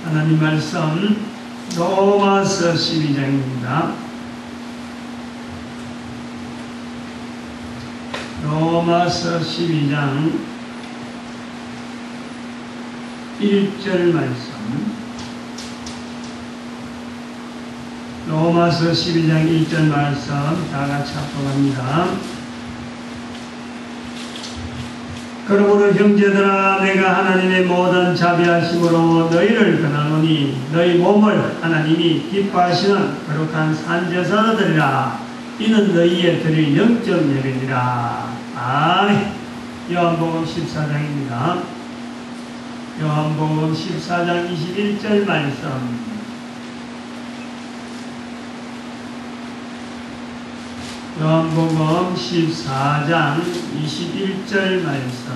하나님 말씀 로마서 12장입니다. 로마서 12장 1절 말씀. 로마서 12장 1절 말씀 다 같이 합독합니다. 그러므로 형제들아, 내가 하나님의 모든 자비하심으로 너희를 권하노니 너희 몸을 하나님이 기뻐하시는 거룩한 산제사로 드리라. 이는 너희의 드릴 영적 예배니라. 아멘. 요한복음 14장입니다. 요한복음 14장 21절 말씀. 요한복음 14장 21절 말씀.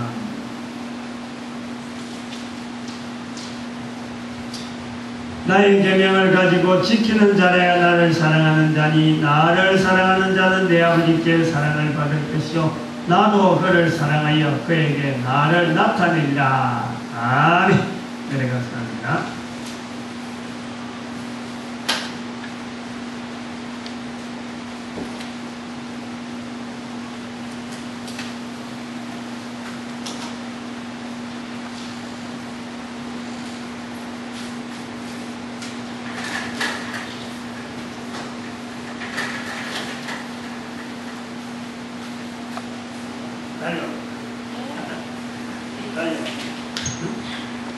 나의 계명을 가지고 지키는 자라야 나를 사랑하는 자니 나를 사랑하는 자는 내 아버지께 사랑을 받을 것이요 나도 그를 사랑하여 그에게 나를 나타내리라. 아멘. 내려갔습니다.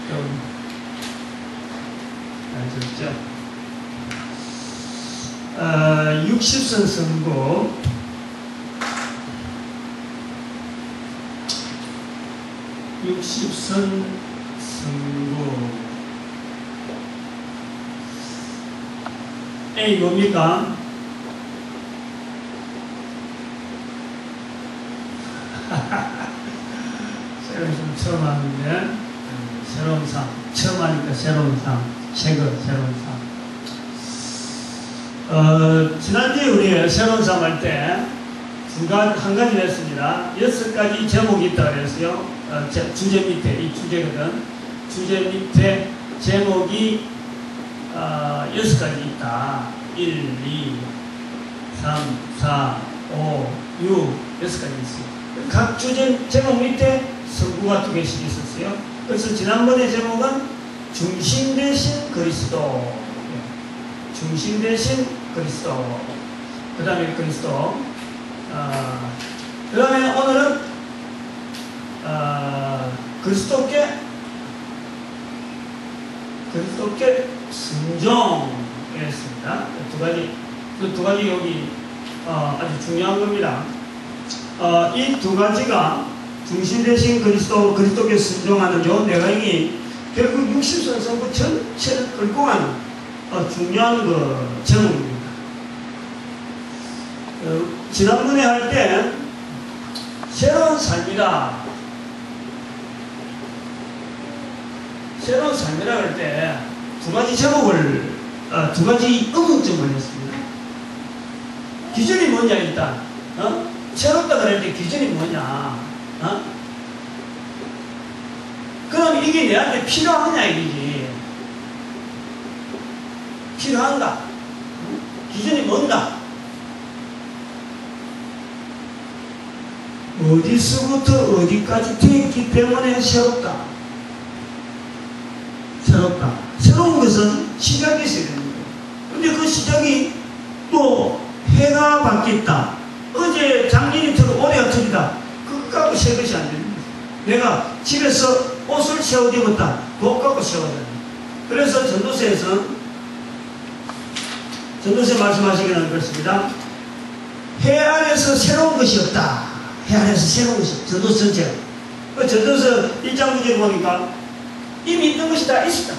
좀 60선 선고 60선 선고 A 뭡니까? 새로운 처음 하는데 새로운 삶 처음 하니까 새로운 삶 새로운 삶. 지난주에 우리 새로운 삶 할 때 한 가지 했습니다. 6가지 제목이 있다 그랬어요. 주제 밑에 이 주제거든. 주제 밑에 제목이 6가지 있다. 1, 2, 3, 4, 5, 6 6가지 있어요. 각 주제 제목 밑에 성구가 2개씩 있었어요. 그래서 지난번에 제목은 중심 대신 그리스도, 중심 대신 그리스도, 그 다음에 그리스도, 그 다음에 오늘은 그리스도께 순종했습니다. 두 가지 여기 아주 중요한 겁니다. 이 두 가지가 중심 대신 그리스도께 순종하는 요 내용이 결국 60선 선고 전체를 끌고 가는 중요한 제목입니다. 지난번에 할 때 새로운 삶이라 할 때 두 가지 제목을 두 가지 의문점을 했습니다. 기준이 뭐냐 일단 새롭다 그럴 때 기준이 뭐냐 그럼 이게 내한테 필요하냐 이거지. 필요한가? 기준이 뭔가? 어디서부터 어디까지 되었기 때문에 새롭다. 새로운 것은 시작이 있어야 되는 거예요. 근데 그 시작이 또 해가 바뀌었다. 어제 작년이 틀어 올해가 틀리다. 그거 갖고 새 것이 안 되는 거예요. 내가 집에서 옷을 새 옷 입었다. 그거 갖고 새 옷. 그래서 전도서에서 말씀하시기는 그렇습니다. 해 아래서 새로운 것이 없다. 해 아래서 새로운 것이 없다. 전도서 전체가. 그 전도서 1장 9절 보니까 이미 있던 것이 다 있었다.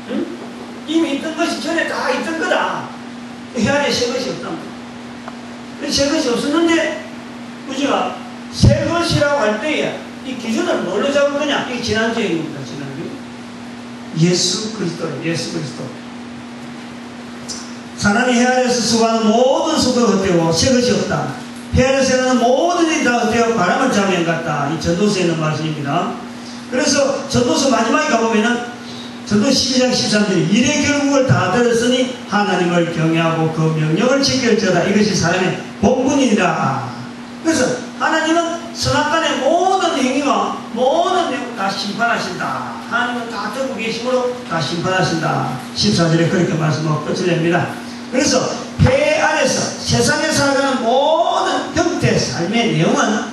응? 이미 있던 것이 전에 다 있던 거다. 해 아래 새 것이 없다. 새 것이 없었는데 우리가 새 것이라고 할 때에 이 기준을 뭘로 잡을 거냐? 이게 지난주 얘기입니다. 지난주 예수 그리스도. 사람이 해 아래에서 수고하는 모든 수고가 헛되고 새 것이 없다. 해 아래에서 하는 모든 일이 다 헛되어 바람을 잡으면 같다. 이 전도서에 있는 말씀입니다. 그래서 전도서 마지막에 가보면은 저도 12장 13절 일의 결국을 다 들었으니 하나님을 경외하고 그 명령을 지킬지어다. 이것이 사람의 본분이니라. 그래서 하나님은 선악간의 모든 행위와 모든 내용 다 심판하신다. 하나님은 다 듣고 계심으로 다 심판하신다. 14절에 그렇게 말씀하고 끝을 냅니다. 그래서 폐 안에서 세상에 살아가는 모든 형태의 삶의 내용은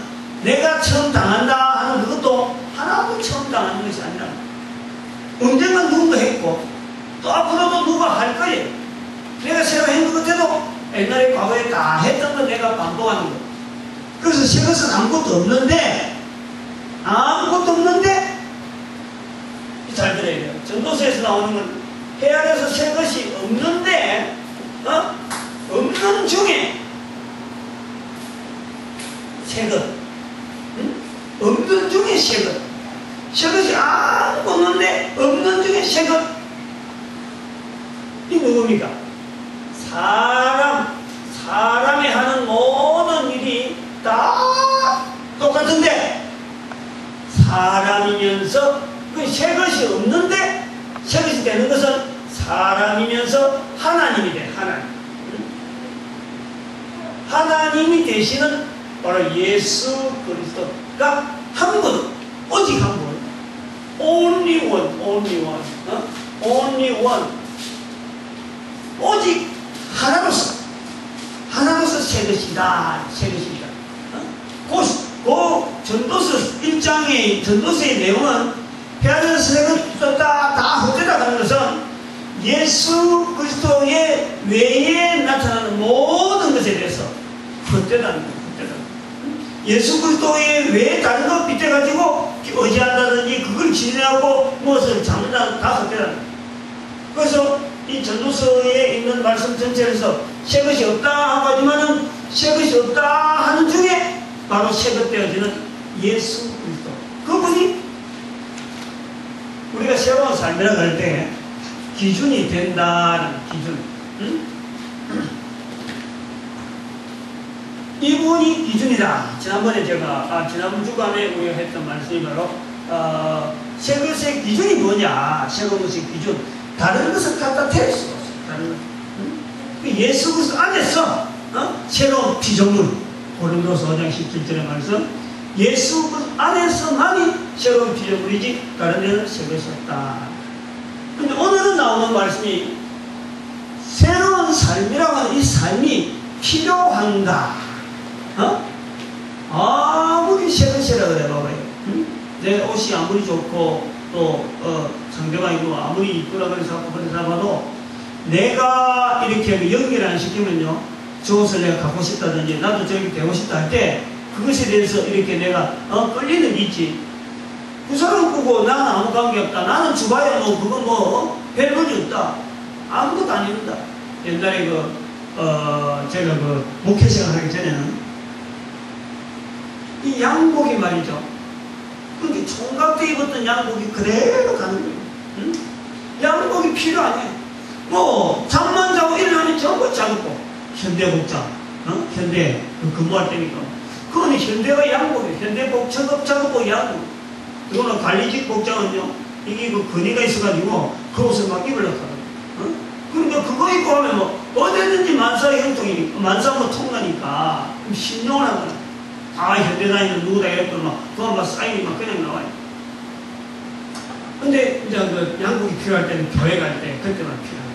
내가 처음 당한다 하는 그것도 하나도 처음 당하는 것이 아니라 언젠가 누군가 했고 또 앞으로도 누가 할 거예요. 내가 새로 했는 것 같아도 옛날에 과거에 다 했던 거 내가 반복하는 거. 그래서 새 것은 아무것도 없는데 잘 들어야 돼요. 전도서에서 나오는 건 해 안에서 새 것이 없는데 없는 중에 새 것. 없는 중에 새 것. 새 것이 아무것도 없는데 없는 중에 새 것. 이 누굽니까? 사람이 하는 모든 일이 다 똑같은데 사람이면서 그 새 것이 없는데 새 것이 되는 것은 사람이면서 하나님이 돼. 하나님이 되시는 바로 예수 그리스도가 한 분, 오직 한 분, only one, 오직 하나로서 새 것이다. 그 전도서 1장의 전도서의 내용은 폐하에서 새 것이 다 헛되다 하는 것은 예수 그리스도의 외에 나타나는 모든 것에 대해서 헛되다는 거예요. 예수 그리스도의 외에 다른 것 빗대가지고 의지한다든지 그걸 진행하고 무엇을 잡는다 다 헛되다는 거예요. 그래서 이 전도서에 있는 말씀 전체에서 새 것이 없다 하고 하지만은 새 것이 없다 하는 중에 바로 새 것 되어지는 예수 그리스도. 그분이 우리가 새로운 삶이라고 할 때 기준이 된다는 기준. 이분이 기준이다. 지난번에 제가 지난번 주간에 우리가 했던 말씀이 바로 새 것의 기준이 뭐냐. 새 것의 기준. 다른 것을 갖다 대릴 수가 없어요. 다른 것. 예수 그리스도 안에서 새로운 피조물. 고린도서 5장 17절의 말씀. 예수 그리스도 안에서만이 새로운 피조물이지 다른 데는 새 것이 없다. 근데 오늘은 나오는 말씀이 새로운 삶이라고 하는 이 삶이 필요한가? 아무리 새 것이라 그래 봐봐요. 내 옷이 아무리 좋고 또 상대방이 아무리 이쁘다 그래서 봐도 내가 이렇게 연기를 안 시키면요 저 옷을 내가 갖고 싶다든지 나도 저렇게 되고 싶다 할 때 그것에 대해서 이렇게 내가 끌리는 게 있지. 그 사람 보고 나는 아무 관계없다. 나는 주봐야 그거 별 문제 없다. 아무것도 안 입는다. 옛날에 제가 목회 생활하기 전에는 이 양복이 말이죠. 그게 총각 때 입었던 양복이 그대로 가는 거예요. 응? 양복이 필요하네. 잠만 자고 일어나면 전부 작업복. 현대복장. 현대 근무할 때니까. 그거는 현대가 양복이에요. 현대복, 작업복 양복. 그거는 관리직 복장은요. 이게 근위가 있어가지고 그 옷을 막 입으려고 하거든요. 그러니까 그거 입고 하면 어디든지 만사의 형통이니까. 만사 통나니까. 신용을 하는 거야. 현대다니는 누구다 이랬더니 그거 사인이 그냥 나와요. 근데 이제 양복이 필요할 때는 교회 갈 때 그때만 필요해요.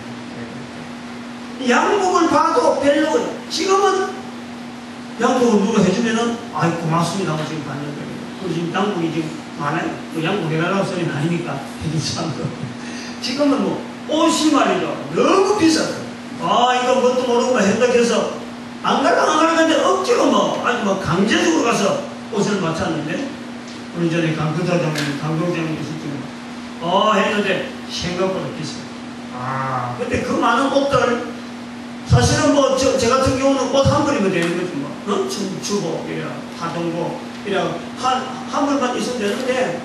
양복을 봐도 별로예요. 지금은 양복을 누가 해주면은 고맙습니다 하고 지금 받는 거예요. 그리고 지금 양복이 지금 많아요. 양복 해달라고 소리는 아니니까 해주시는 거. 지금은 옷이 말이죠. 너무 비싸요. 이거 뭣도 모르고 생각해서 안 가려는데 억지로 강제적으로 가서 옷을 맞췄는데 우리 전에 강동장님 있을 때 했는데 생각보다 비싸요. 근데 그 많은 옷들 사실은 저 같은 경우는 옷 한 벌이면 되는 거지 주복, 하동복 한 벌만 있으면 되는데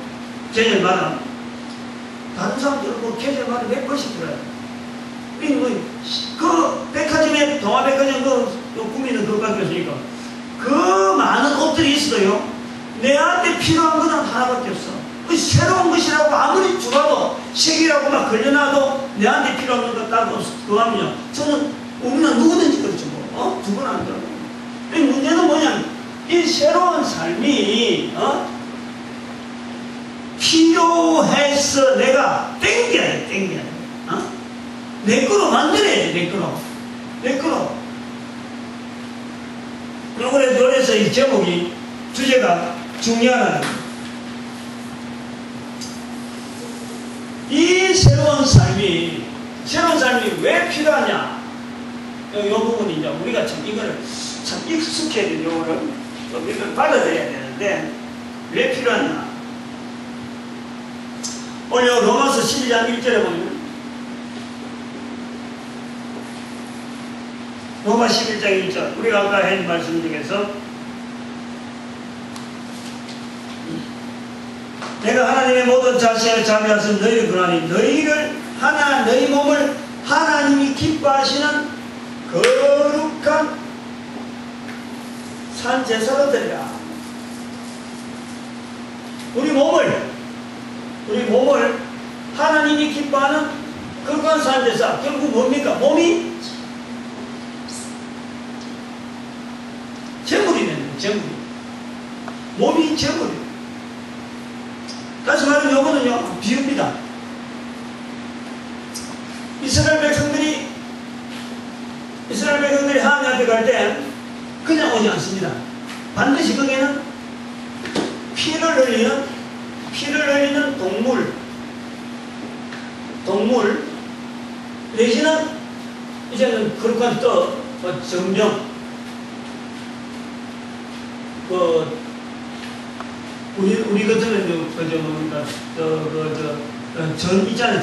계절마다 다른 사람들은 계절마다 몇 벌씩 들어요. 그 백화점에 동아백화점 구미는 그거밖에 없으니까 그 많은 옷들이 있어요. 내한테 필요한 건 하나밖에 없어. 새로운 것이라고 아무리 주어도 색이라고 막 걸려놔도 내한테 필요 없는 것 따로 그거 하면요. 우리는 누구든지 그렇죠. 두분 안 들어. 문제는 뭐냐면, 이 새로운 삶이, 필요해서 내가 땡겨야 돼. 내 거로 만들어야 돼, 내 거로. 그래서 이 제목이, 주제가 중요하다는 거예요. 이 새로운 삶이 왜 필요하냐? 이 부분이 이제 우리가 참 이거를 참 익숙해야 돼. 이거를 좀 이걸 받아들여야 되는데, 왜 필요하냐? 오늘 로마서 12장 1절에 보면, 로마 11장 1절, 우리가 아까 한 말씀 중에서, 내가 하나님의 모든 자세를 자비하신 너희를 구하니 너희 몸을 하나님이 기뻐하시는 거룩한 산 제사로 드리라. 우리 몸을 하나님이 기뻐하는 거룩한 산 제사. 결국 뭡니까? 몸이 제물이네. 몸이 제물이에요. 다시 말하면 이거는요, 비유입니다. 이스라엘 백성들이 하나님 앞에 갈 때 그냥 오지 않습니다. 반드시 거기에는 피를 흘리는 동물 내지는 이제는 거룩한 떡, 정령, 우리 같으면 전 있잖아요.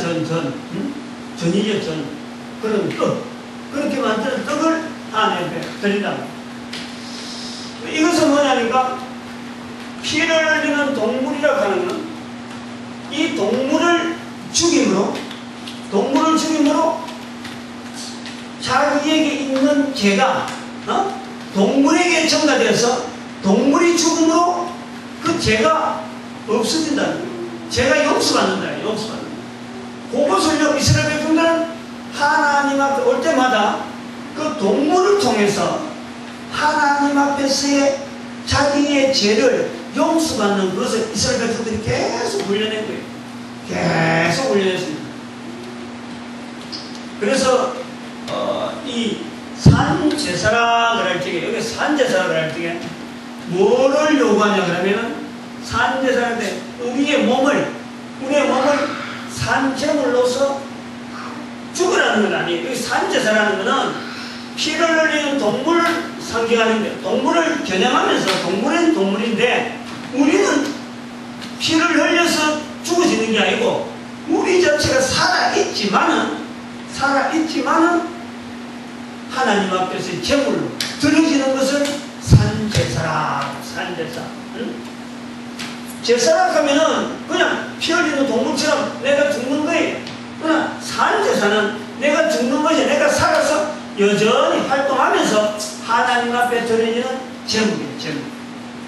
전이죠, 전. 그런 떡. 그렇게 만드는 떡을 하나님께 드린다. 이것은 뭐냐니까, 피를 흘리는 동물이라고 하는 건, 이 동물을 죽임으로 자기에게 있는 죄가, 동물에게 전가되어서 동물이 죽음으로 그 죄가 없어진다는 거예요. 죄가 용서받는다. 그것을요, 이스라엘 백성들은 하나님 앞에 올 때마다 그 동물을 통해서 하나님 앞에서의 자기의 죄를 용서받는 것을 이스라엘 백성들이 계속 훈련한 거예요. 계속 훈련했습니다. 그래서 이 산제사라 그럴 적에, 여기 산제사라 그럴 적에 뭐를 요구하냐 그러면은, 산제사인데 우리의 몸을 산제물로서 죽으라는 건 아니에요. 여기 산제사라는 것은 피를 흘리는 동물을 상징하는데, 동물을 겨냥하면서 동물은 동물인데, 우리는 피를 흘려서 죽어지는 게 아니고 우리 자체가 살아있지만은 하나님 앞에서 제물로 드려지는 것을 산제사. 응? 제사라 하면은 그냥 피 흘리는 동물처럼 내가 죽는 거예요. 그러나 산제사는 내가 죽는 것이, 내가 살아서 여전히 활동하면서 하나님 앞에 드려지는 제물이에요.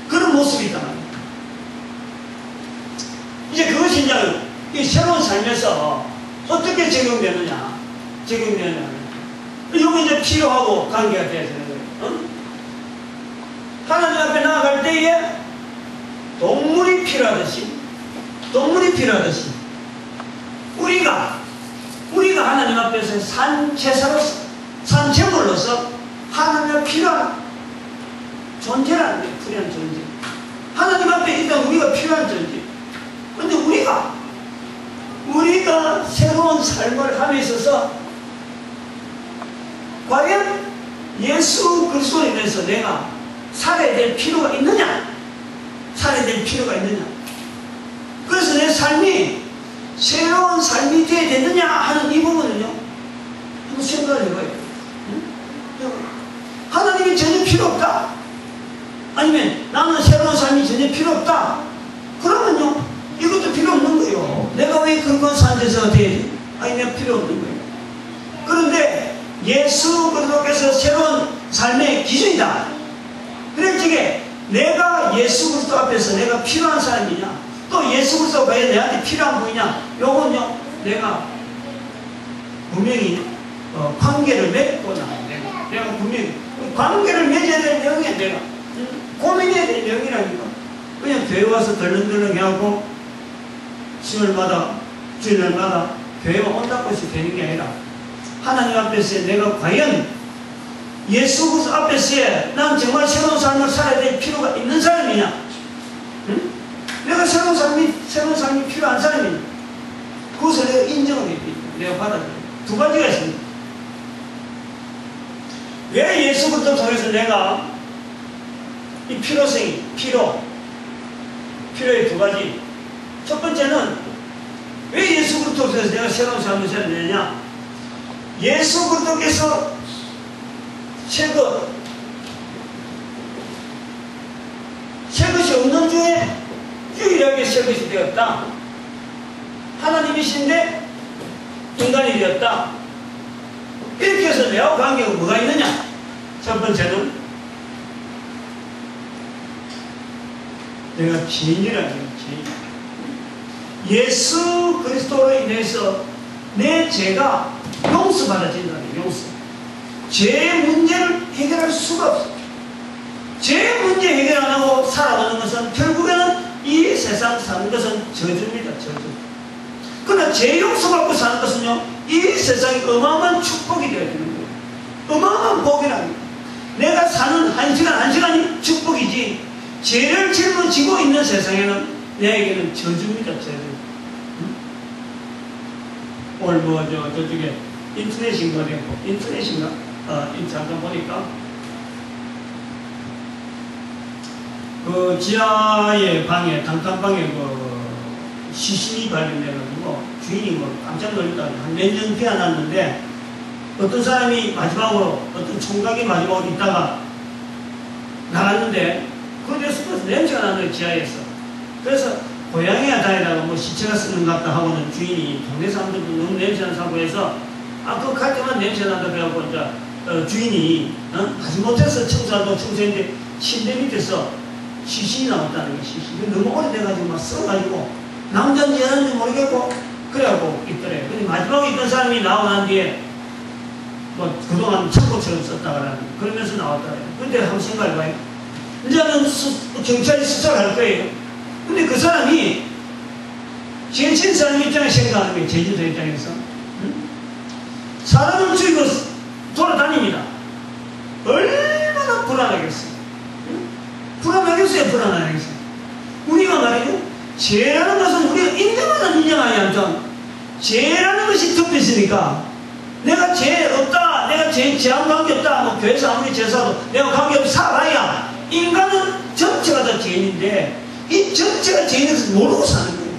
그런 모습이 있단 말이에요. 이제 그것이 이제 이 새로운 삶에서 어떻게 적용되느냐. 이거 이제 필요하고 관계가 돼야 되는 거예요. 응? 하나님 앞에 나아갈 때에 동물이 필요하듯이 우리가 하나님 앞에서 산제사로서, 산제물로서 하나님 앞에 필요한 존재라는 거예요. 필요한 존재. 하나님 앞에 일단 우리가 필요한 존재. 근데 우리가 새로운 삶을 함에 있어서 과연 예수 그리스도로 인해서 내가 살아야 될 필요가 있느냐? 그래서 내 삶이 새로운 삶이 되어야 되느냐 하는 이 부분은요, 한번 생각을 해봐요. 응? 하나님이 전혀 필요 없다. 아니면 나는 새로운 삶이 전혀 필요 없다. 그러면요, 이것도 필요 없는 거예요. 내가 왜 그런 산제사가 돼야지? 아니면 필요 없는 거예요. 그런데 예수 그리스도께서 새로운 삶의 기준이다. 그럴 적에 내가 예수 그리스도 앞에서 내가 필요한 사람이냐? 또 예수 그리스도가 왜 내한테 필요한 분이냐? 요건요, 내가 분명히 관계를 맺고 내가 분명히 관계를 맺어야 될 내용이야. 내가 고민해야 될 내용이라니까. 그냥 교회 와서 덜렁덜렁 해갖고 주일마다 교회만 온다고 해서 되는 게 아니라 하나님 앞에서 내가 과연 예수 그리스도 앞에서 난 정말 새로운 삶을 살아야 될 필요가 있는 사람이냐? 응? 내가 새로운 삶이 필요한 사람이냐? 그것을 내가 인정을 해야 돼. 내가 받아들여. 두 가지가 있습니다. 왜 예수 그리스도 통해서 내가 이 필요의 두 가지. 첫 번째는 왜 예수 그리스도 통해서 내가 새로운 삶을 살아야 되느냐? 예수 그리스도께서 새 것이 없는 중에 유일하게 새 것이 되었다. 하나님이신데 인간이 되었다. 이렇게 해서 내와 관계가 뭐가 있느냐? 첫 번째는 내가 죄인이라는 거예요. 예수 그리스도로 인해서 내 죄가 용서받아진다는 거예요. 용서. 죄의 문제를 해결할 수가 없어. 죄의 문제 해결 안 하고 살아가는 것은 결국에는 이 세상 사는 것은 저주입니다. 저주. 그러나 죄 용서받고 사는 것은요, 이 세상이 어마어마한 축복이 되어야 되는 거예요. 어마어마한 복이라는 거예요. 내가 사는 한 시간이 축복이지, 죄를 짊어지고 있는 세상에는 내에게는 저주입니다. 저주. 응? 오늘 저쪽에 인터넷인가 잠깐 보니까 그 지하의 방에, 단칸방에 시신이 발견돼가지고 주인이 깜짝 놀랐다. 한 몇 년 피어났는데 어떤 사람이 마지막으로, 어떤 총각이 마지막으로 있다가 나갔는데 그래서 냄새가 나는 거예요. 지하에서. 그래서 고양이가 다니다가 시체가 쓰는 것 같다 하고는 주인이, 동네 사람들도 너무 냄새나는 사고 해서 그거 갈 때만 냄새 난다 그래갖고 이제 주인이 하지 못해서 청소했는데 침대 밑에서 시신이 나왔다는 거예요. 시신이 너무 오래돼가지고 막 썩어가지고 남자인지 여자인지 모르겠고 그래갖고 있더래요. 근데 마지막에 있던 사람이 나오고 난 뒤에 그동안 창고처럼 썼다가 그러면서 나왔다래요. 근데 한번 생각해봐요. 이제는 경찰이 수사를 할 거예요. 근데 그 사람이 제일 친 사람 입장에서 생각하는 거예요. 제주도 입장에서. 사람을 죽이고 돌아다닙니다. 얼마나 불안하겠어요. 불안하겠어요. 우리가 말이죠. 죄라는 것은 우리가 인정하는 인정하지 않죠. 죄라는 것이 덮였으니까 내가 죄 없다, 내가 죄한 관계 없다, 교회에서 아무리 죄사도 내가 관계 없이 살아야 인간은 전체가 다 죄인인데 이 전체가 죄인에서 모르고 사는 거예요.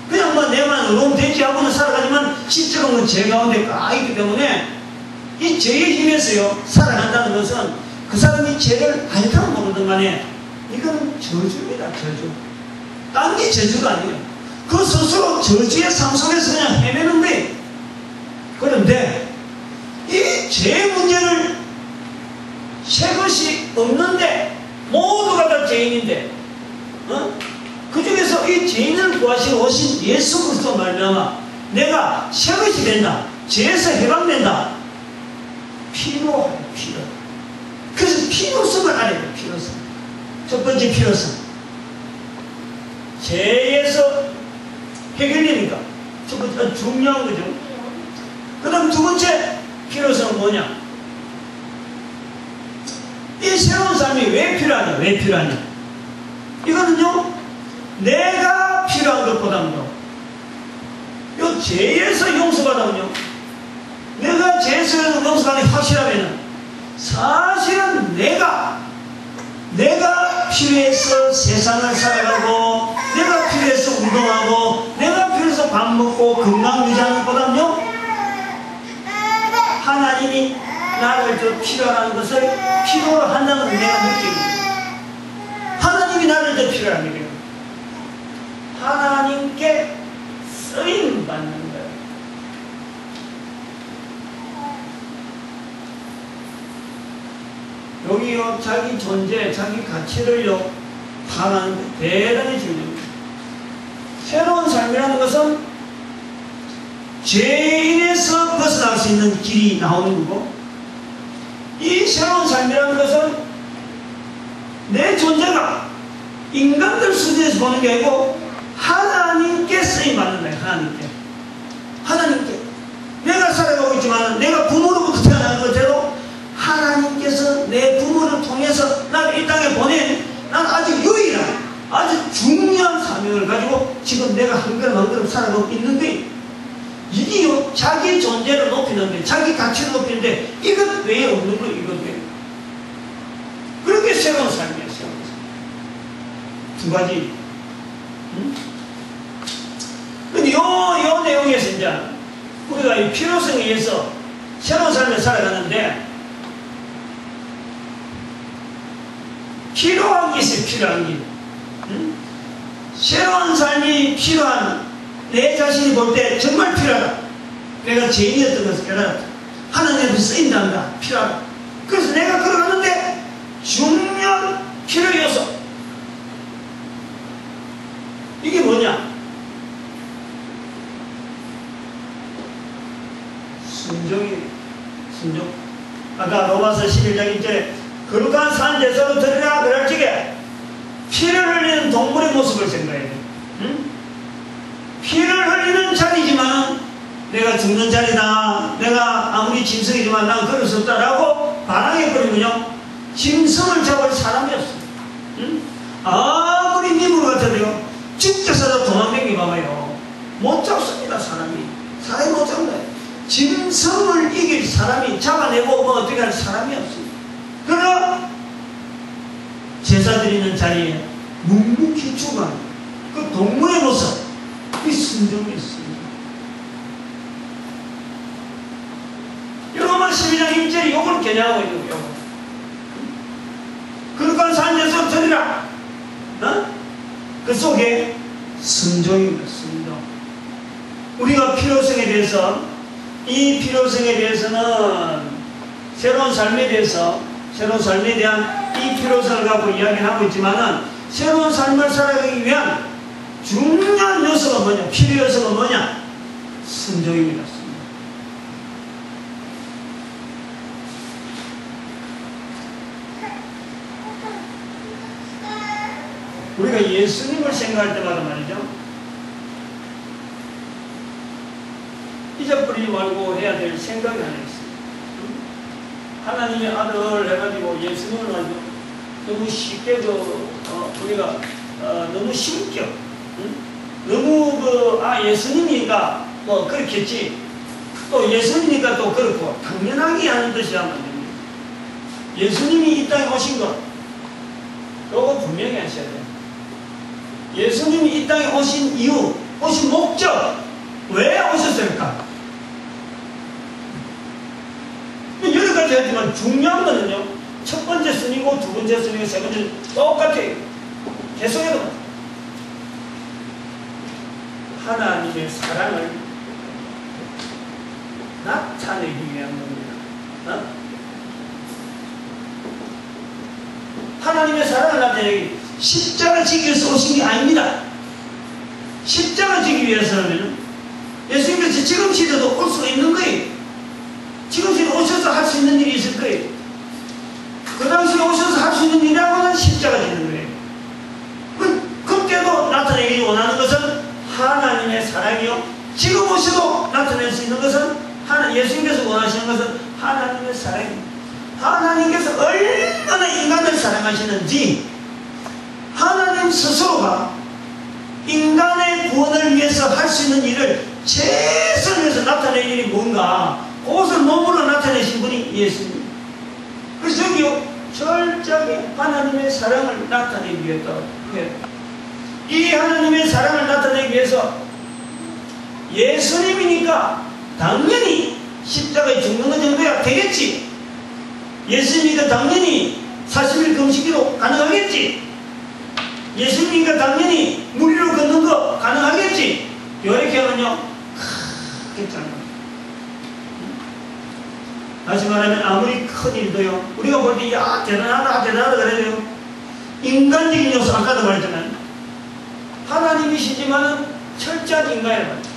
그냥 내만 의로움 대지하고는 살아가지만 실제로는 죄 가운데 까있기 때문에 이 죄의 힘에서요 살아간다는 것은 그 사람이 죄를 알든 모르든 간에 이거는 저주입니다. 저주. 딴 게 저주가 아니에요. 그 스스로 저주의 삶 속에서 그냥 헤매는데, 그런데 이 죄 문제를 새 것이 없는데 모두가 다 죄인인데 그 중에서 이 죄인을 구하시러 오신 예수 그리스도 말미암아 내가 새 것이 된다. 죄에서 해방된다. 필요해요. 필요. 그래서 필요성을 알아야 돼요. 필요성. 첫 번째 필요성. 죄에서 해결되니까 첫 번째 중요한 거죠. 그 다음 두 번째 필요성은 뭐냐? 이 새로운 삶이 왜 필요하냐? 왜 필요하냐? 이거는요, 내가 필요한 것보다는요, 이 죄에서 용서받으면요, 내가 죄에서 용서받는 게 확실하면은 사실은 내가 필요해서 세상을 살아가고, 내가 필요해서 운동하고, 내가 필요해서 밥 먹고 건강 유지하는 것보다는요, 하나님이 나를 더 필요하다는 것을 필요로 한다는 걸 내가 느낍니다. 하나님이 나를 더 필요하다는 거예요. 하나님께 쓰임 받는 거예요. 여기요, 자기 존재, 자기 가치를요, 파악하는 게 대단히 중요합니다. 새로운 삶이라는 것은 죄인에서 벗어날 수 있는 길이 나오는 거고, 이 새로운 삶이라는 것은 내 존재가 인간들 수준에서 보는 게 아니고 하나님께 쓰임받는 거예요. 하나님께 내가 살아가고 있지만 내가 부모로부터 태어난 것대로 하나님께서 내 부모를 통해서 나를 이 땅에 보낸, 난 아주 유일한 아주 중요한 사명을 가지고 지금 내가 한 걸음 한 걸음 살아가고 있는데, 이게요 자기 존재를 높이는데, 자기 가치를 높이는데 이것 외에 없는 거예요. 이것 외에. 그렇게 새로운 삶이에요. 새로운 삶. 두 가지. 근데 요 내용에서 이제 우리가 이 필요성에 의해서 새로운 삶을 살아가는데, 필요한 게 있어요. 필요한 게. 새로운 삶이 필요한, 내 자신이 볼 때 정말 필요하다. 내가 죄인이었던 것을 깨달았다. 하나님 앞에 쓰인단다. 필요하다. 그래서 내가 걸어가는데 중요한 필요 요소, 이게 뭐냐? 순종이. 순종. 아까 로마서 11장 1절에 거룩한 산 제사로 드리라 그럴 적에 피를 흘리는 동물의 모습을 생각해야 돼. 피를 흘리는 자리지만 내가 죽는 자리다, 내가 아무리 짐승이지만 난 그럴 수 없다라고 반항해버리면요, 짐승을 잡을 사람이 없어요. 아무리 미물 같아도요, 죽자서도 도망다니게 봐봐요. 못 잡습니다. 사람이 못 잡는다. 짐승을 이길 사람이, 잡아내고 뭐 어떻게 할 사람이 없습니다. 그러나 제사 드리는 자리에 묵묵히 죽어가는 그 동물의 모습, 이 순종이 있습니다. 로마 12장 1절이 이걸 겨냥하고 있는 거예요. 거룩한 산에서 드리라. 그 속에 순종입니다. 순종. 우리가 필요성에 대해서, 이 필요성에 대해서는 새로운 삶에 대한 이 필요성을 갖고 이야기하고 있지만은, 새로운 삶을 살아가기 위한 중요한 요소가 뭐냐? 필요 요소가 뭐냐? 순종입니다. 순종. 우리가 예수님을 생각할 때마다 말이죠, 잊어버리지 말고 해야 될 생각이 하나 있어요. 하나님의 아들 해가지고 예수님을 가지고 너무 쉽게 우리가 너무 신격, 너무 예수님이니까 뭐 그렇겠지, 또 예수님이니까 또 그렇고, 당연하게 하는 듯이 하면 안 됩니다. 예수님이 이 땅에 오신 것, 요거 분명히 하셔야 돼요. 예수님이 이 땅에 오신 이유, 오신 목적, 왜 오셨을까? 여러 가지 하지만 중요한 거는요, 첫 번째 순위고 두 번째 순위고 세 번째 똑같아요. 계속해도 하나님의 사랑을 나타내기 위한 겁니다. 하나님의 사랑을 나타내기, 십자가 지기 위해서 오신 게 아닙니다. 십자가 지기 위해서는 예수님께서 지금 시대도 올 수가 있는 거예요. 지금 시대 오셔서 할 수 있는 일이 있을 거예요. 그 당시에 오셔서 할 수 있는 일이라고는 십자가 지는 거예요. 그때도 나타내기 원하는 것은 하나님의 사랑이요, 지금 오셔도 나타낼 수 있는 것은 예수님께서 원하시는 것은 하나님의 사랑입니다. 하나님께서 얼마나 인간을 사랑하시는지, 하나님 스스로가 인간의 구원을 위해서 할 수 있는 일을 최선을 위해서 나타낼 일이 뭔가, 그것을 몸으로 나타내신 분이 예수님. 그래서 여기요, 철저하게 하나님의 사랑을 나타내기 위해서, 이 하나님의 사랑을 나타내기 위해서 예수님이니까 당연히 십자가에 죽는 것 정도야 되겠지. 예수님이니까 당연히 40일 금식기도 가능하겠지. 예수님이니까 당연히 무리로 걷는 거 가능하겠지. 이렇게 하면요, 괜찮아요. 다시 말하면 아무리 큰 일도요, 우리가 볼 때 야 대단하다 그래요. 인간적인 요소, 아까도 말했지만 하나님이시지만은 철저한 인간이라고 합니다.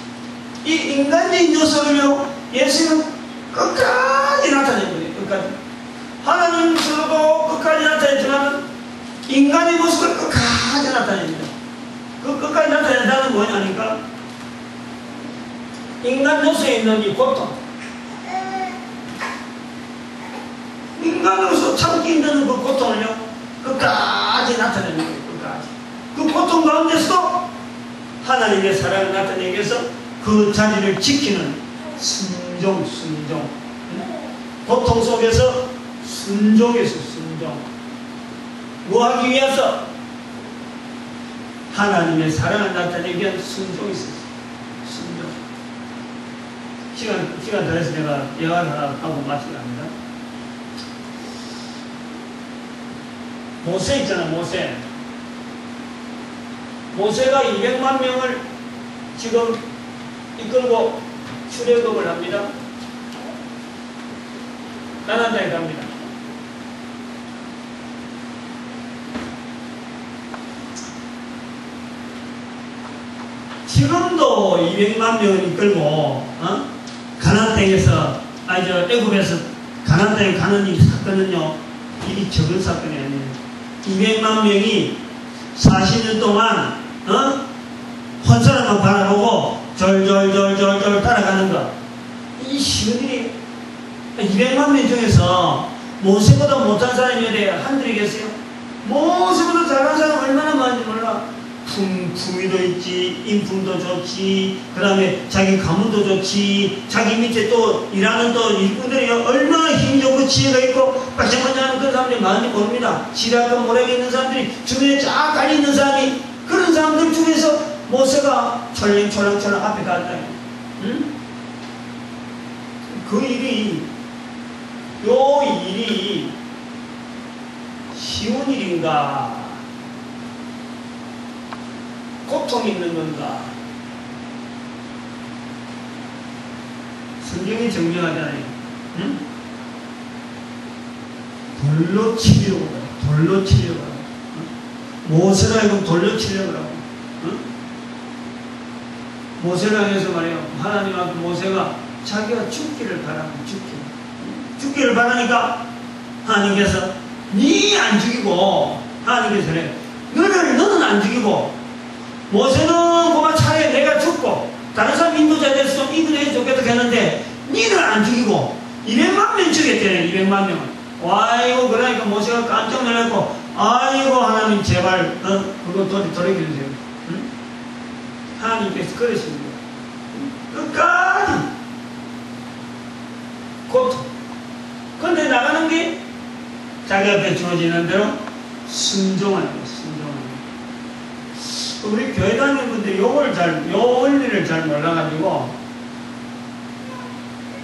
이 인간적인 요소를요, 예수님은 끝까지 나타낸 거예요. 끝까지. 하나님으로도 끝까지 나타냈지만 인간의 모습을 끝까지 나타냅니다. 그 끝까지 나타낸다는 뭐냐니까 인간 요소에 있는 이 고통, 인간으로서 참기 힘든 그 고통을요 끝까지 나타내는 거예요. 끝까지. 그 고통 가운데서도 하나님의 사랑을 나타내기 위해서 그 자리를 지키는 순종. 고통 속에서 순종에서 순종. 뭐 하기 위해서? 하나님의 사랑을 나타내기 위한 순종이 있었어요. 순종. 시간 더 해서 내가 예화를 하고 마치려 합니다. 모세 있잖아, 모세. 모세가 200만 명을 지금 이끌고 출애굽을 합니다. 가나안 땅에 갑니다. 지금도 200만 명을 이끌고 가나안 땅에서 애굽에서 가나안 땅에 가는 이 사건은요, 일이 적은 사건이 아니에요. 200만 명이 40년 동안 혼사람만 바라보고 절절절절절 따라가는 것. 이 쉬운 일이 200만 명 중에서 모세보다 못한 사람이 한둘이 계세요? 모세보다 잘한 사람 얼마나 많은지 몰라. 품위도 있지, 인품도 좋지, 그 다음에 자기 가문도 좋지, 자기 밑에 또 일하는 또 일꾼들이 얼마나 힘이 좋고 지혜가 있고 빠짝빠짝하는 그런 사람들이 많은지 모릅니다. 지략과 모략이 있는 사람들이 주변에 쫙 깔려있는 사람이, 그런 사람들 중에서 모세가 철렁철렁 앞에 갔다. 응? 그 일이, 요 일이 쉬운 일인가? 고통이 있는 건가? 성경이 정정하잖아요. 응? 돌로 치려고 해요. 돌로 치려고 하고. 모세라 하여금 돌로 치려고 하고. 응? 모세라 해서 말이에요. 하나님 앞에 모세가 자기가 죽기를 바라고 죽기를 바라니까 하나님께서 니 안 죽이고, 하나님께서 그래. 너는 안 죽이고, 모세는 그만 차라리 내가 죽고 다른 사람 인도자 돼서 좀 인도해 좋겠다 했는데 니는 안 죽이고 200만 명 죽였대요. 200만 명을. 아이고, 그러니까 모세가 깜짝 놀랐고, 아이고 하나님 제발 그거 돌이켜주세요. 응? 하나님께서 그러십니다. 끝까지 고통. 그런데 나가는 게 자기 앞에 주어지는 대로 순종하는 거예요. 우리 교회 다니는 분들이 요 원리를 잘 몰라가지고,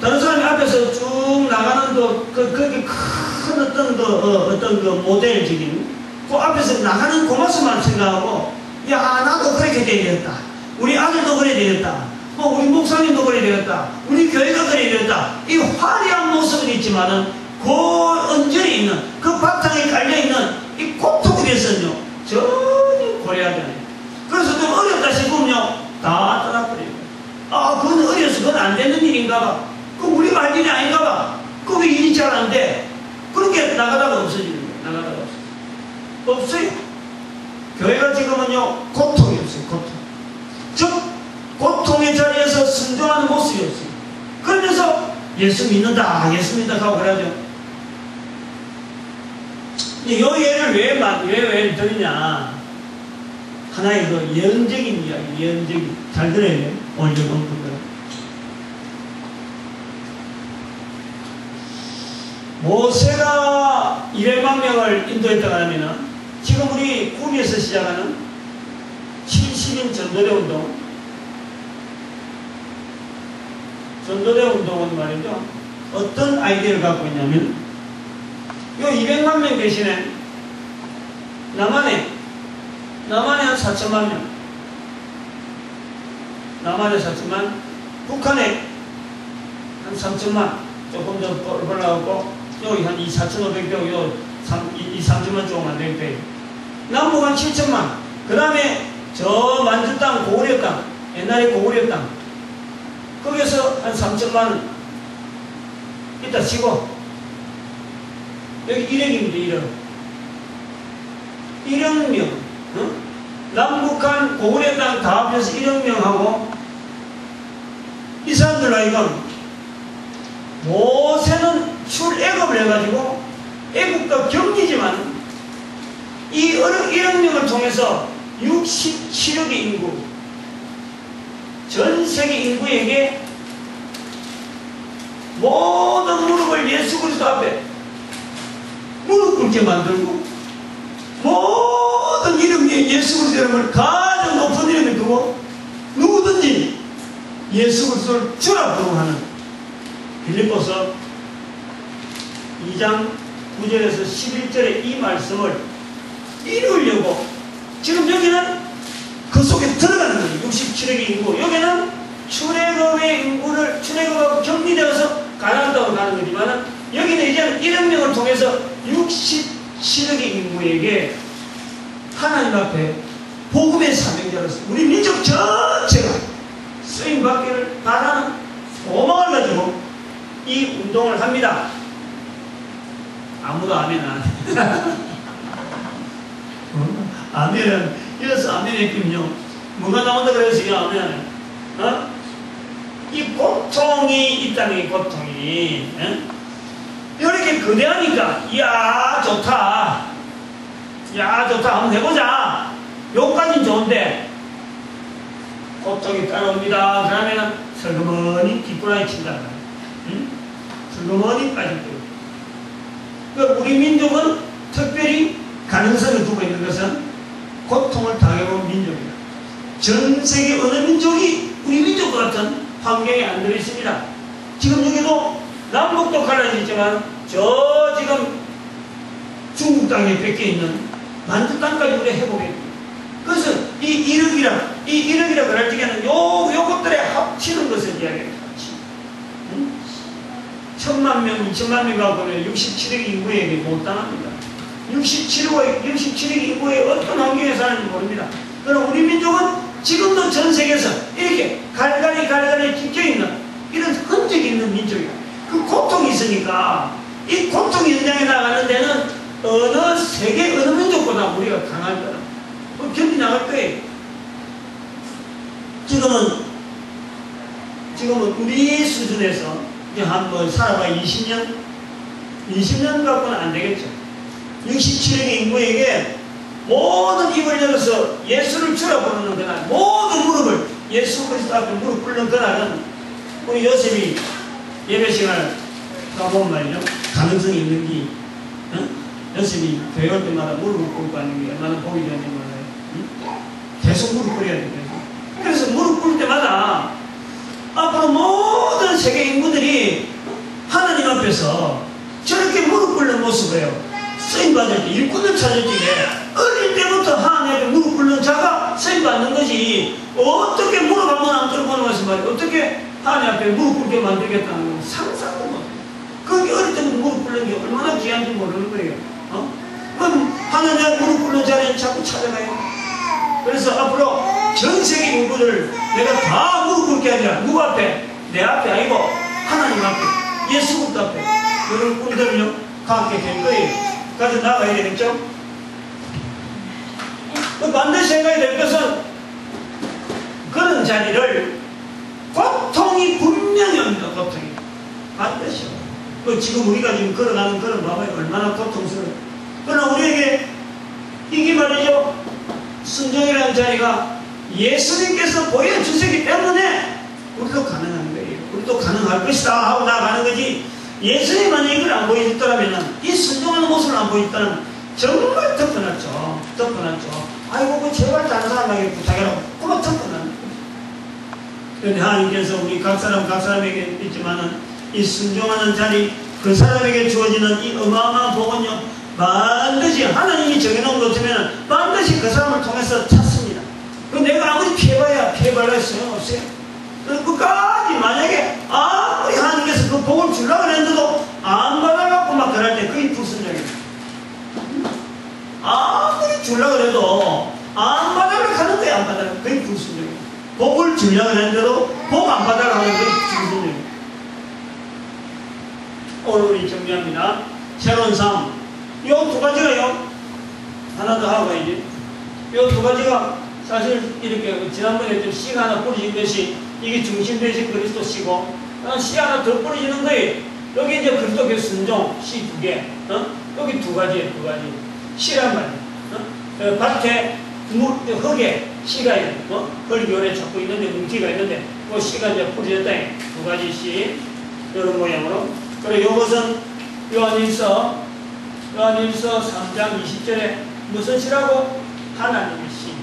다른 사람이 앞에서 쭉 나가는 그렇게 큰 어떤 그 모델적인, 그 앞에서 나가는 그 모습만 생각하고, 야, 나도 그렇게 돼야 되겠다. 우리 아들도 그래야 되겠다. 우리 목사님도 그래야 되겠다. 우리 교회가 그래야 되겠다. 이 화려한 모습은 있지만은, 그 언저리 있는, 그 바탕에 깔려있는 이 고통에 대해서는요, 전혀 고려하지 않아요. 그래서 좀 어렵다 싶으면요, 다 떠나버려요. 그건 어려서 그건 안 되는 일인가 봐. 그건 우리가 할 일이 아닌가 봐. 그 왜 일이 잘 안 돼? 그렇게 나가다가 없어지는 거예요. 나가다가 없어요. 교회가 지금은요, 고통이 없어요. 고통. 즉, 고통의 자리에서 순종하는 모습이 없어요. 그러면서 예수 믿는다 하고 그러죠. 이 예를 왜 드리냐. 하나의 그 예언적인 이야기, 잘 들어야 돼요. 오늘 본문들. 모세가 200만 명을 인도했다고 하면은, 지금 우리 구미에서 시작하는 70인 전도대 운동은 말이죠. 어떤 아이디어를 갖고 있냐면, 요 200만 명 대신에 남한에 한 4천만 명, 남한에 4천만, 북한에 한 3천만, 조금 더 올라가고, 여기 한 4,500명, 요 3천만 조금 안 되겠대. 남북 한 7천만, 그 다음에 저 만주 땅, 고구려 땅, 옛날에 고구려 땅. 거기서 한 3천만 원. 이따 치고. 여기 1억입니다, 1억. 1억 명. 어? 남북한 고구려 땅 다 합해서 1억 명하고, 이 사람들 아이가 모세는 출애굽을 해가지고 애국과 격리지만 이 1억 명을 통해서 67억의 인구, 전 세계 인구에게 모든 무릎을 예수 그리스도 앞에 무릎 꿇게 만들고, 모든 이름 위에 예수 그리스도 이름을 가장 높은 이름을 두고 누구든지 예수 그리스도를 주라 부르하는 빌립보서 2장 9절에서 11절의 이 말씀을 이루려고 지금 여기는 그 속에 들어가는 거예요. 67억의 인구. 여기는 출애굽의 인구를 출애굽하고 격리되어서 가나안 땅으로 가는 거지만 여기는 이제는 1억 명을 통해서 67억의 인구에게 하나님 앞에 복음의 사명자로서 우리 민족 전체가 쓰임받기를 바라는 소망을 가지고 이 운동을 합니다. 아무도 아멘 안 해. 아멘은 이래서 아멘 했군요. 뭐가 나온다 그래서 이 아멘 안 해. 어? 이 고통이 있다는 이 고통이 이렇게 거대하니까 이야 좋다, 야 좋다, 한번 해보자. 요까진 좋은데 고통이 따라옵니다. 그러면 슬그머니 뒷구라이 친다. 응? 슬그머니 빠질 거예요. 그러니까 우리 민족은 특별히 가능성을 두고 있는 것은 고통을 당해본 민족이다. 전 세계 어느 민족이 우리 민족과 같은 환경에 안 들어있습니다. 지금 여기도 남북도 갈라지지만 저 지금 중국 땅에 뺏겨 있는 만주 땅까지 우리 회복해. 그래서 이 1억이라 그럴 적에는 요것들에 합치는 것을 이야기해요. 응? 1000만 명, 2000만 명 갖고는 67억 인구에게 못 당합니다. 67억 인구의 어떤 환경에 사는지 모릅니다. 그럼 우리 민족은 지금도 전 세계에서 이렇게 갈갈이 찍혀있는 이런 흔적이 있는 민족이야. 그 고통이 있으니까 이 고통이 현장에 나가는 데는 어느 세계 어느 민족보다 우리가 강할 거다. 견디 나갈 거예요. 지금은 우리 수준에서 한번 살아봐 20년 갖고는 안 되겠죠. 67억의 인구에게 모든 입을 열어서 예수를 주라 부르는 그날, 모든 무릎을 예수 그리스도 앞에 무릎 꿇는 그날은 우리 요셉이 예배 시간을 가보면 말이죠. 가능성이 있는지, 요셉이 교회 올 때마다 무릎을 꿇고 하는 게 얼마나 복이 되는지 몰라요. 계속 무릎 꿇어야 돼요. 그래서 무릎 꿇을 때마다 앞으로 모든 세계 인구들이 하나님 앞에서 저렇게 무릎 꿇는 모습이에요. 쓰임받을 때, 일꾼을 찾을 때 어릴 때부터 하나님 앞에 무릎 꿇는 자가 쓰임받는 거지. 어떻게 무릎 한번 안 꿇고 나서 말이야. 어떻게 하나님 앞에 무릎 꿇게 만들겠다는 건 상상도 못해. 그게 어릴 때부터 무릎 꿇는 게 얼마나 귀한지 모르는 거예요. 그럼 하나님 앞에 무릎 꿇는 자리는 자꾸 찾아가요. 그래서 앞으로 전 세계 인구를 내가 다 무릎 꿇게 하자. 누구 앞에? 내 앞에 아니고 하나님 앞에, 예수 그리스도 앞에 여러분 우리들은요 갖게 될 거예요. 가서 나가야 되겠죠? 반드시 해가야 될 것은 그런 자리를 고통이 분명히 옵니다. 고통이 반드시. 지금 우리가 지금 걸어가는 그런 봐봐요. 얼마나 고통스러워요. 그러나 우리에게 이게 말이죠. 순종이라는 자리가 예수님께서 보여주시기 때문에 우리도 가능한 거예요. 우리도 가능할 것이다 하고 나가는 거지. 예수님 만약 이걸 안 보여줬더라면, 이 순종하는 모습을 안 보여줬다면 정말 덮어놨죠. 아이고 그 제발 다른 사람에게 부탁해라고 그만 덮어놨는 거죠. 그런데 하나님께서 우리 각 사람에게 있지만은 이 순종하는 자리, 그 사람에게 주어지는 이 어마어마한 복은요 반드시 하나님이 정해놓은 것 같으면 반드시 그 사람을 통해서 찾습니다. 내가 아무리 피해봐야 소용없어요. 끝까지 만약에 아무리 하나님께서 그 복을 주려고 했는데도 안 받아갖고 막 그럴 때 그게 불순종입니다. 아무리 주려고 해도 안 받으려고 하는 거야. 안 받으려고. 그게 불순종입니다. 복을 전략을 했는데도 복 안 받아라 하는 게 중심입니다. 오늘 우리 정리합니다. 새로운 삶. 이 두 가지가요. 하나 더 하고 이제 이 두 가지가 사실 이렇게 지난번에 좀 씨가 하나 뿌려진 것이 이게 중심 되신 그리스도 씨고 씨 하나 더 뿌려지는 거예요. 여기 이제 그리스도의 순종 씨 두 개. 여기 두 가지예요. 두 가지. 씨란 말이에요. 밭에 흙에 씨가 있는 흙이 요래 잡고 있는데 뭉티가 있는데 그 씨가 이제 뿌려졌다. 두 가지 씨 이런 모양으로. 그리고 이것은 요한일서 3장 20절에 무슨 씨라고? 하나님의 씨.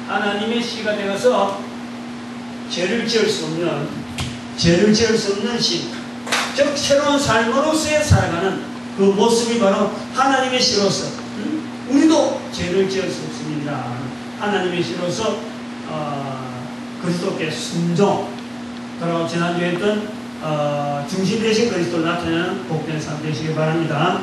하나님의 씨가 되어서 죄를 지을 수 없는 씨. 즉 새로운 삶으로서의 살아가는 그 모습이 바로 하나님의 씨로서 우리도 죄를 지을 수 없습니다. 하나님의 씨로서 그리스도께 순종. 그리고 지난주에 했던 중심 되신 그리스도를 나타내는 복된 삶 되시기 바랍니다.